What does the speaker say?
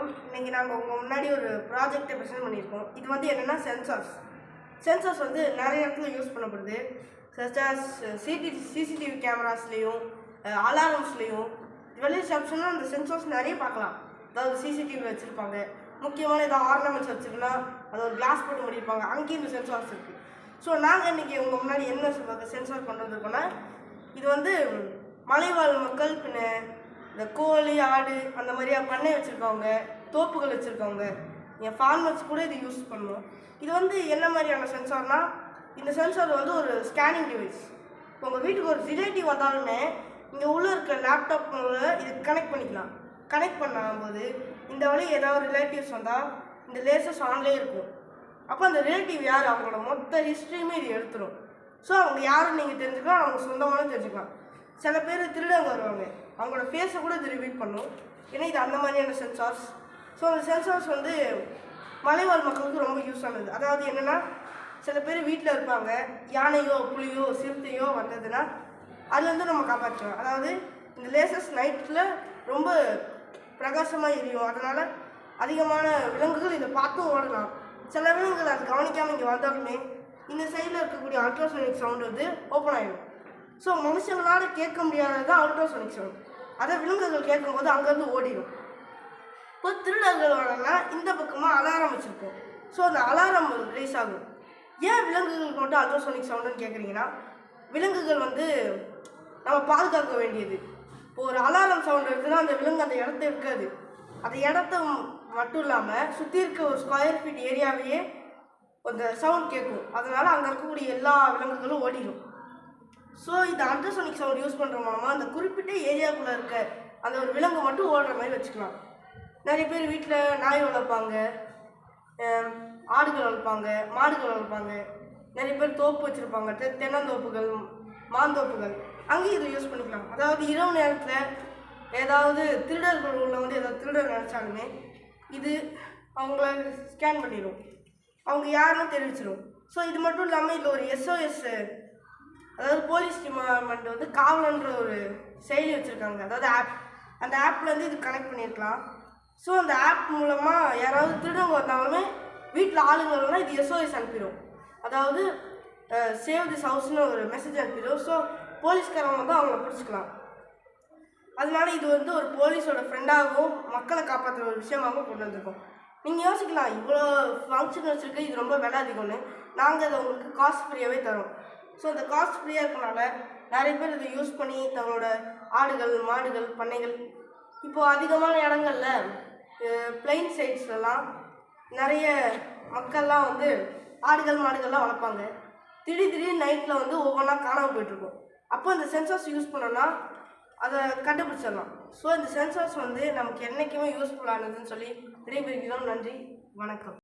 வணக்கம். இன்னைக்கு நாங்கள் உங்கள் முன்னாடி ஒரு ப்ராஜெக்டை ப்ரெசென்ட் பண்ணியிருக்கோம். இது வந்து என்னென்னா சென்சார்ஸ் வந்து நிறைய இடத்துல யூஸ் பண்ணப்படுது. சச்சாஸ் சிசிடிவி கேமராஸ்லேயும் அலாரம்ஸ்லேயும் வெளி ஆப்ஷன்லாம் அந்த சென்சார்ஸ் நிறைய பார்க்கலாம். அதாவது சிசிடிவியில் வச்சுருப்பாங்க, முக்கியமான ஏதாவது ஆர்னமெண்ட்ஸ் வச்சுருக்குன்னா அது ஒரு கிளாஸ் போட்டு முடிப்பாங்க, அங்கேயும் இந்த சென்சார்ஸ் இருக்குது. ஸோ நாங்கள் இன்றைக்கி உங்கள் முன்னாடி என்ன சென்சார் கொண்டு வந்திருக்கோன்னா, இது வந்து மலைவாழ் மக்கள் பின்ன இந்த கோழி ஆடு அந்த மாதிரியா பண்ணை வச்சுருக்கவங்க, தோப்புகள் வச்சுருக்கவங்க, என் ஃபார்மர்ஸ் கூட இது யூஸ் பண்ணுவோம். இது வந்து என்ன மாதிரியான சென்சார்னால், இந்த சென்சார் வந்து ஒரு ஸ்கேனிங் டிவைஸ். உங்கள் வீட்டுக்கு ஒரு ரிலேட்டிவ் வந்தாலுமே இங்கே உள்ளே இருக்க லேப்டாப் இது கனெக்ட் பண்ணிக்கலாம். கனெக்ட் பண்ணும்போது இந்த வழி ஏதாவது ரிலேட்டிவ்ஸ் வந்தால் இந்த லேசர்ஸ் ஆன்லேயே இருக்கும். அப்போ அந்த ரிலேட்டிவ் யார், அவங்களோட மொத்த ஹிஸ்ட்ரியுமே இது எடுத்துடும். ஸோ அவங்க யாருன்னு நீங்கள் தெரிஞ்சுக்கலாம், அவங்க சொந்தமான தெரிஞ்சுக்கலாம். சில பேர் திருடங்க வருவாங்க, அவங்களோட ஃபேஸை கூட இது ரிவீல் பண்ணும். ஏன்னா இது அந்த மாதிரியான சென்சார்ஸ். ஸோ அந்த சென்சார்ஸ் வந்து மலைவாழ் மக்களுக்கு ரொம்ப யூஸ் ஆனது. அதாவது என்னென்னா, சில பேர் வீட்டில் இருப்பாங்க, யானையோ புலியோ சிறுத்தையோ வந்ததுன்னா அது வந்து நம்ம காப்பாற்றலாம். அதாவது இந்த லேசர்ஸ் நைட்டில் ரொம்ப பிரகாசமாக எரியும், அதனால் அதிகமான விலங்குகள் இதை பார்த்தும் ஓடலாம். சில விலங்குகள் அது கவனிக்காமல் இங்கே வந்தாலுமே இந்த சைடில் இருக்கக்கூடிய அல்ட்ராசோனிக் சவுண்டு வந்து ஓப்பன் ஆகிடும். ஸோ மனுஷங்களால் கேட்க முடியாதது தான் அல்ட்ராசோனிக் சவுண்ட். அதை விலங்குகள் கேட்கும்போது அங்கேருந்து ஓடிடும். இப்போ திருடர்கள் வரனா இந்த பக்கமாக அலாரம் வச்சுருப்போம். ஸோ அந்த அலாரம் ரைஸ் ஆகும். ஏன் விலங்குகளுக்கு மட்டும் அல்ட்ராசோனிக் சவுண்டுன்னு கேட்குறீங்கன்னா, விலங்குகள் வந்து நம்ம பாதுகாக்க வேண்டியது. இப்போ ஒரு அலாரம் சவுண்ட் இருக்குன்னா அந்த விலங்கு அந்த இடத்த இருக்காது. அந்த இடத்த மட்டும் இல்லாமல் சுற்றி இருக்க ஒரு ஸ்கொயர் ஃபீட் ஏரியாவையே அந்த சவுண்ட் கேட்கும். அதனால் அங்கே இருக்கக்கூடிய எல்லா விலங்குகளும் ஓடிடும். ஸோ இந்த அல்ட்ராசோனிக் சவுண்ட் யூஸ் பண்ணுற மூலமாக அந்த குறிப்பிட்ட ஏரியாவுக்குள்ளே இருக்க அந்த ஒரு விலங்கு மட்டும் ஓடுற மாதிரி வச்சுக்கலாம். நிறைய பேர் வீட்டில் நாய் வளர்ப்பாங்க, ஆடுகள் வளர்ப்பாங்க, மாடுகள் வளர்ப்பாங்க. நிறைய பேர் தோப்பு வச்சுருப்பாங்க, தென்னந்தோப்புகள், மாந்தோப்புகள், அங்கேயும் இதை யூஸ் பண்ணிக்கலாம். அதாவது இரவு நேரத்தில் ஏதாவது திருடர்கள் உள்ள வந்து ஏதாவது திருடர் நினச்சாலுமே இது அவங்கள ஸ்கேன் பண்ணிடும், அவங்க யாருன்னு தெரிவிச்சிடும். ஸோ இது மட்டும் இல்லாமல் இதில் ஒரு SOS, அதாவது போலீஸ் டிபார்ட்மெண்ட் வந்து காவலன்ற ஒரு செயலி வச்சுருக்காங்க, அதாவது ஆப். அந்த ஆப்லேருந்து இது கனெக்ட் பண்ணியிருக்கலாம். ஸோ அந்த ஆப் மூலமாக யாராவது திருடங்க வந்தாலுமே வீட்டில் ஆளுங்கள்லாம் இது SOS அனுப்பிடும். அதாவது சேவ் திஸ் ஹவுஸ்னு ஒரு மெசேஜ் அனுப்பிடும். ஸோ போலீஸ்காரங்க வந்து அவங்கள பிடிச்சிக்கலாம். அதனால இது வந்து ஒரு போலீஸோட ஃப்ரெண்டாகவும் மக்களை காப்பாற்றுற ஒரு விஷயமாகவும் கொண்டு வந்திருக்கோம். நீங்கள் யோசிக்கலாம், இவ்வளோ ஃபங்க்ஷன் வச்சுருக்கு, இது ரொம்ப விலை அதிகம்னு. நாங்கள் அதை உங்களுக்கு காஸ்ட் ஃப்ரீயாகவே தரோம். ஸோ இந்த காஸ்ட் ஃப்ரீயாக இருக்கனால நிறைய பேர் இதை யூஸ் பண்ணி தங்களோட ஆடுகள், மாடுகள், பண்ணைகள், இப்போது அதிகமான இடங்களில் பிளைன் சைட்ஸ்லாம் நிறைய மக்கள்லாம் வந்து ஆடுகள், மாடுகள்லாம் வளர்ப்பாங்க. திடீர்னு நைட்டில் வந்து ஒவ்வொன்றா காணாமல் போய்ட்டுருக்கும். அப்போ இந்த சென்சார்ஸ் யூஸ் பண்ணோன்னா அதை கண்டுபிடிச்சிடலாம். ஸோ இந்த சென்சார்ஸ் வந்து நமக்கு என்றைக்குமே யூஸ்ஃபுல்லானதுன்னு சொல்லி விடைபெறுகிறோம். நன்றி, வணக்கம்.